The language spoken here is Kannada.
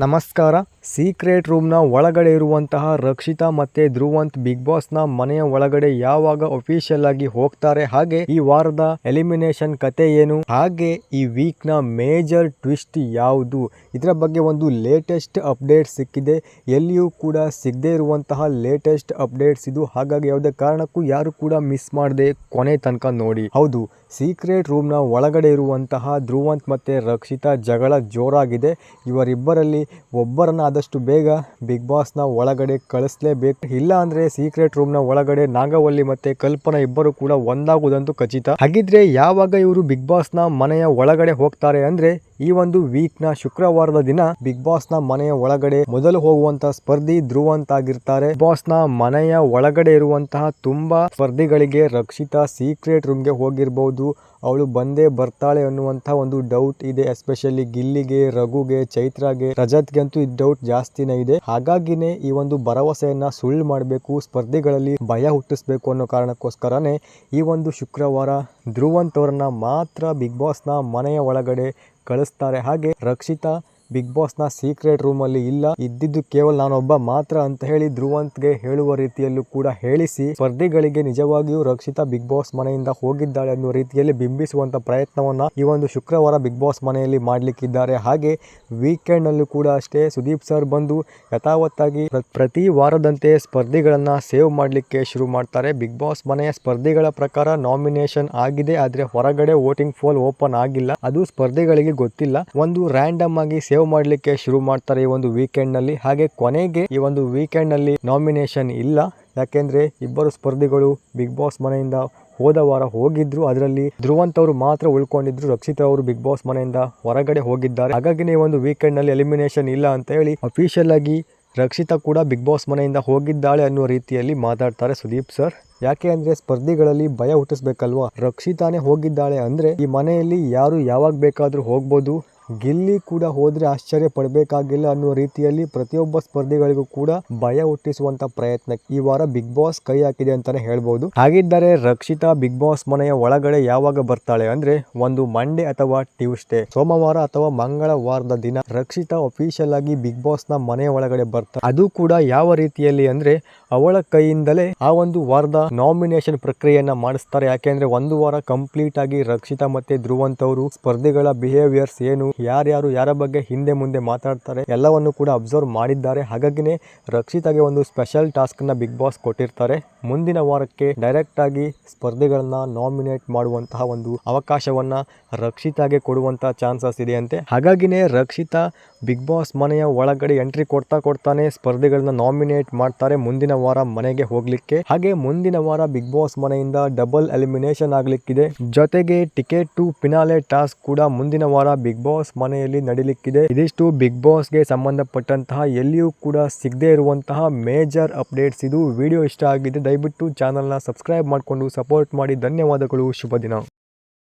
ನಮಸ್ಕಾರ. ಸೀಕ್ರೆಟ್ ರೂಮ್ನ ಒಳಗಡೆ ಇರುವಂತಹ ರಕ್ಷಿತಾ ಮತ್ತೆ ಧ್ರುವಂತ್ ಬಿಗ್ ಬಾಸ್ನ ಮನೆಯ ಒಳಗಡೆ ಯಾವಾಗ ಅಫಿಷಿಯಲ್ ಆಗಿ ಹೋಗ್ತಾರೆ, ಹಾಗೆ ಈ ವಾರದ ಎಲಿಮಿನೇಷನ್ ಕತೆ ಏನು, ಹಾಗೆ ಈ ವೀಕ್ ನ ಮೇಜರ್ ಟ್ವಿಸ್ಟ್ ಯಾವುದು, ಇದರ ಬಗ್ಗೆ ಒಂದು ಲೇಟೆಸ್ಟ್ ಅಪ್ಡೇಟ್ ಸಿಕ್ಕಿದೆ. ಎಲ್ಲಿಯೂ ಕೂಡ ಸಿಗದೆ ಇರುವಂತಹ ಲೇಟೆಸ್ಟ್ ಅಪ್ಡೇಟ್ಸ್ ಇದು. ಹಾಗಾಗಿ ಯಾವುದೇ ಕಾರಣಕ್ಕೂ ಯಾರು ಕೂಡ ಮಿಸ್ ಮಾಡದೆ ಕೊನೆ ತನಕ ನೋಡಿ. ಹೌದು, ಸೀಕ್ರೆಟ್ ರೂಮ್ನ ಒಳಗಡೆ ಇರುವಂತಹ ಧ್ರುವಂತ್ ಮತ್ತೆ ರಕ್ಷಿತಾ ಜಗಳ ಜೋರಾಗಿದೆ. ಇವರಿಬ್ಬರಲ್ಲಿ ಒಬ್ಬರನ್ನ ಆದಷ್ಟು ಬೇಗ ಬಿಗ್ ಬಾಸ್ನ ಒಳಗಡೆ ಕಳಿಸ್ಲೇಬೇಕು. ಇಲ್ಲ ಅಂದ್ರೆ ಸೀಕ್ರೆಟ್ ರೂಮ್ನ ಒಳಗಡೆ ನಾಗವಲ್ಲಿ ಮತ್ತೆ ಕಲ್ಪನಾ ಇಬ್ಬರು ಕೂಡ ಒಂದಾಗುವುದಂತೂ ಖಚಿತ. ಹಾಗಿದ್ರೆ ಯಾವಾಗ ಇವರು ಬಿಗ್ ಬಾಸ್ನ ಮನೆಯ ಒಳಗಡೆ ಹೋಗ್ತಾರೆ ಅಂದ್ರೆ ಈ ಒಂದು ವೀಕ್ ನ ಶುಕ್ರವಾರದ ದಿನ ಬಿಗ್ ಬಾಸ್ ನ ಮನೆಯ ಒಳಗಡೆ ಮೊದಲು ಹೋಗುವಂತಹ ಸ್ಪರ್ಧಿ ಧ್ರುವಂತ್ ಆಗಿರ್ತಾರೆ. ಬಿಗ್ ಬಾಸ್ ನ ಮನೆಯ ಒಳಗಡೆ ಇರುವಂತಹ ತುಂಬಾ ಸ್ಪರ್ಧಿಗಳಿಗೆ ರಕ್ಷಿತಾ ಸೀಕ್ರೆಟ್ ರೂಮ್ಗೆ ಹೋಗಿರಬಹುದು, ಅವಳು ಬಂದೇ ಬರ್ತಾಳೆ ಅನ್ನುವಂತಹ ಒಂದು ಡೌಟ್ ಇದೆ. ಎಸ್ಪೆಷಲಿ ಗಿಲ್ಲಿಗೆ, ರಘುಗೆ, ಚೈತ್ರಾಗೆ, ರಜತ್ಗೆ ಅಂತೂ ಈ ಡೌಟ್ ಜಾಸ್ತಿನೇ ಇದೆ. ಹಾಗಾಗಿನೇ ಈ ಒಂದು ಭರವಸೆಯನ್ನ ಸುಳ್ಳು ಮಾಡಬೇಕು, ಸ್ಪರ್ಧಿಗಳಲ್ಲಿ ಭಯ ಹುಟ್ಟಿಸ್ಬೇಕು ಅನ್ನೋ ಕಾರಣಕ್ಕೋಸ್ಕರನೇ ಈ ಒಂದು ಶುಕ್ರವಾರ ಧ್ರುವಂತ್ ಅವರನ್ನ ಮಾತ್ರ ಬಿಗ್ ಬಾಸ್ ನ ಮನೆಯ ಒಳಗಡೆ ಕಳಿಸ್ತಾರೆ. ಹಾಗೆ ರಕ್ಷಿತಾ ಬಿಗ್ ಬಾಸ್ ನ ಸೀಕ್ರೆಟ್ ರೂಮ್ ಅಲ್ಲಿ ಇಲ್ಲ, ಇದ್ದಿದ್ದು ಕೇವಲ ನಾನೊಬ್ಬ ಮಾತ್ರ ಅಂತ ಹೇಳಿ ಧ್ರುವಂತ್ಗೆ ಹೇಳುವ ರೀತಿಯಲ್ಲೂ ಕೂಡ ಹೇಳಿಸಿ ಸ್ಪರ್ಧಿಗಳಿಗೆ ನಿಜವಾಗಿಯೂ ರಕ್ಷಿತಾ ಬಿಗ್ ಬಾಸ್ ಮನೆಯಿಂದ ಹೋಗಿದ್ದಾಳೆ ಅನ್ನುವ ರೀತಿಯಲ್ಲಿ ಬಿಂಬಿಸುವಂತ ಪ್ರಯತ್ನವನ್ನ ಈ ಒಂದು ಶುಕ್ರವಾರ ಬಿಗ್ ಬಾಸ್ ಮನೆಯಲ್ಲಿ ಮಾಡ್ಲಿಕ್ಕಿದ್ದಾರೆ. ಹಾಗೆ ವೀಕೆಂಡ್ ನಲ್ಲೂ ಕೂಡ ಅಷ್ಟೇ ಸುದೀಪ್ ಸರ್ ಬಂದು ಯಥಾವತ್ತಾಗಿ ಪ್ರತಿ ವಾರದಂತೆ ಸ್ಪರ್ಧಿಗಳನ್ನ ಸೇವ್ ಮಾಡ್ಲಿಕ್ಕೆ ಶುರು ಮಾಡ್ತಾರೆ. ಬಿಗ್ ಬಾಸ್ ಮನೆಯ ಸ್ಪರ್ಧಿಗಳ ಪ್ರಕಾರ ನಾಮಿನೇಷನ್ ಆಗಿದೆ, ಆದ್ರೆ ಹೊರಗಡೆ ವೋಟಿಂಗ್ ಪೋಲ್ ಓಪನ್ ಆಗಿಲ್ಲ, ಅದು ಸ್ಪರ್ಧಿಗಳಿಗೆ ಗೊತ್ತಿಲ್ಲ. ಒಂದು ರ್ಯಾಂಡಮ್ ಆಗಿ ಸೇವ್ ಮಾಡ್ಲಿಕ್ಕೆ ಶುರು ಮಾಡ್ತಾರೆ ಈ ಒಂದು ವೀಕೆಂಡ್ ನಲ್ಲಿ. ಹಾಗೆ ಕೊನೆಗೆ ಈ ಒಂದು ವೀಕೆಂಡ್ ನಲ್ಲಿ ನಾಮಿನೇಷನ್ ಇಲ್ಲ, ಯಾಕೆಂದ್ರೆ ಇಬ್ಬರು ಸ್ಪರ್ಧಿಗಳು ಬಿಗ್ ಬಾಸ್ ಮನೆಯಿಂದ ಹೋದ ವಾರ ಹೋಗಿದ್ರು, ಅದರಲ್ಲಿ ಧ್ರುವಂತ್ ಅವರು ಮಾತ್ರ ಉಳ್ಕೊಂಡಿದ್ರು, ರಕ್ಷಿತಾ ಅವರು ಬಿಗ್ ಬಾಸ್ ಮನೆಯಿಂದ ಹೊರಗಡೆ ಹೋಗಿದ್ದಾರೆ. ಹಾಗಾಗಿ ಈ ಒಂದು ವೀಕೆಂಡ್ ನಲ್ಲಿ ಎಲಿಮಿನೇಷನ್ ಇಲ್ಲ ಅಂತ ಹೇಳಿ ಅಫಿಷಿಯಲ್ ಆಗಿ ರಕ್ಷಿತಾ ಕೂಡ ಬಿಗ್ ಬಾಸ್ ಮನೆಯಿಂದ ಹೋಗಿದ್ದಾಳೆ ಅನ್ನುವ ರೀತಿಯಲ್ಲಿ ಮಾತಾಡ್ತಾರೆ ಸುದೀಪ್ ಸರ್. ಯಾಕೆ ಅಂದ್ರೆ ಸ್ಪರ್ಧಿಗಳಲ್ಲಿ ಭಯ ಹುಟ್ಟಿಸ್ಬೇಕಲ್ವಾ, ರಕ್ಷಿತಾನೇ ಹೋಗಿದ್ದಾಳೆ ಅಂದ್ರೆ ಈ ಮನೆಯಲ್ಲಿ ಯಾರು ಯಾವಾಗ ಬೇಕಾದ್ರೂ ಹೋಗ್ಬೋದು, ಗಿಲ್ಲಿ ಕೂಡ ಹೋದ್ರೆ ಆಶ್ಚರ್ಯ ಪಡಬೇಕಾಗಿಲ್ಲ ಅನ್ನುವ ರೀತಿಯಲ್ಲಿ ಪ್ರತಿಯೊಬ್ಬ ಸ್ಪರ್ಧಿಗಳಿಗೂ ಕೂಡ ಭಯ ಹುಟ್ಟಿಸುವಂತ ಪ್ರಯತ್ನ ಈ ವಾರ ಬಿಗ್ ಬಾಸ್ ಕೈ ಹಾಕಿದೆ ಅಂತಾನೆ ಹೇಳ್ಬಹುದು. ಹಾಗಿದ್ದರೆ ರಕ್ಷಿತಾ ಬಿಗ್ ಬಾಸ್ ಮನೆಯ ಒಳಗಡೆ ಯಾವಾಗ ಬರ್ತಾಳೆ ಅಂದ್ರೆ ಒಂದು ಮಂಡೇ ಅಥವಾ ಟ್ಯೂಸ್ಡೇ, ಸೋಮವಾರ ಅಥವಾ ಮಂಗಳವಾರದ ದಿನ ರಕ್ಷಿತಾ ಅಫಿಷಿಯಲ್ ಆಗಿ ಬಿಗ್ ಬಾಸ್ ನ ಮನೆಯ ಒಳಗಡೆ ಬರ್ತಾಳೆ. ಅದು ಕೂಡ ಯಾವ ರೀತಿಯಲ್ಲಿ ಅಂದ್ರೆ ಅವಳ ಕೈಯಿಂದಲೇ ಆ ಒಂದು ವಾರದ ನಾಮಿನೇಷನ್ ಪ್ರಕ್ರಿಯೆಯನ್ನ ಮಾಡಿಸ್ತಾರೆ. ಯಾಕೆಂದ್ರೆ ಒಂದು ವಾರ ಕಂಪ್ಲೀಟ್ ಆಗಿ ರಕ್ಷಿತಾ ಮತ್ತೆ ಧ್ರುವಂತ್ ಅವರು ಸ್ಪರ್ಧಿಗಳ ಬಿಹೇವಿಯರ್ಸ್ ಏನು, ಯಾರ್ಯಾರು ಯಾರ ಬಗ್ಗೆ ಹಿಂದೆ ಮುಂದೆ ಮಾತಾಡ್ತಾರೆ ಎಲ್ಲವನ್ನು ಕೂಡ ಅಬ್ಸರ್ವ್ ಮಾಡಿದ್ದಾರೆ. ಹಾಗಾಗಿನೇ ರಕ್ಷಿತಾಗೆ ಒಂದು ಸ್ಪೆಷಲ್ ಟಾಸ್ಕ್ ನ ಬಿಗ್ ಬಾಸ್ ಕೊಟ್ಟಿರ್ತಾರೆ. ಮುಂದಿನ ವಾರಕ್ಕೆ ಡೈರೆಕ್ಟ್ ಆಗಿ ಸ್ಪರ್ಧಿಗಳನ್ನ ನಾಮಿನೇಟ್ ಮಾಡುವಂತಹ ಒಂದು ಅವಕಾಶವನ್ನ ರಕ್ಷಿತಾಗೆ ಕೊಡುವಂತಹ ಚಾನ್ಸಸ್ ಇದೆಯಂತೆ. ಹಾಗಾಗಿನೇ ರಕ್ಷಿತಾ ಬಿಗ್ ಬಾಸ್ ಮನೆಯ ಒಳಗಡೆ ಎಂಟ್ರಿ ಕೊಡ್ತಾನೆ ಸ್ಪರ್ಧಿಗಳನ್ನ ನಾಮಿನೇಟ್ ಮಾಡ್ತಾರೆ ಮುಂದಿನ ವಾರ ಮನೆಗೆ ಹೋಗ್ಲಿಕ್ಕೆ. ಹಾಗೆ ಮುಂದಿನ ವಾರ ಬಿಗ್ ಬಾಸ್ ಮನೆಯಿಂದ ಡಬಲ್ ಎಲಿಮಿನೇಷನ್ ಆಗ್ಲಿಕ್ಕಿದೆ, ಜೊತೆಗೆ ಟಿಕೆಟ್ ಟು ಫಿನಾಲೆ ಟಾಸ್ಕ್ ಕೂಡ ಮುಂದಿನ ವಾರ ಬಿಗ್ ಬಾಸ್ ಮನೆಯಲ್ಲಿ ನಡೀಲಿಕ್ಕಿದೆ. ಇದಿಷ್ಟು ಬಿಗ್ ಬಾಸ್ಗೆ ಸಂಬಂಧಪಟ್ಟಂತಹ ಎಲ್ಲಿಯೂ ಕೂಡ ಸಿಗದೆ ಇರುವಂತಹ ಮೇಜರ್ ಅಪ್ಡೇಟ್ಸ್ ಇದು. ವಿಡಿಯೋ ಇಷ್ಟ ಆಗಿದೆ ದಯವಿಟ್ಟು ಚಾನಲ್ನ ಸಬ್ಸ್ಕ್ರೈಬ್ ಮಾಡಿಕೊಂಡು ಸಪೋರ್ಟ್ ಮಾಡಿ. ಧನ್ಯವಾದಗಳು, ಶುಭ ದಿನ.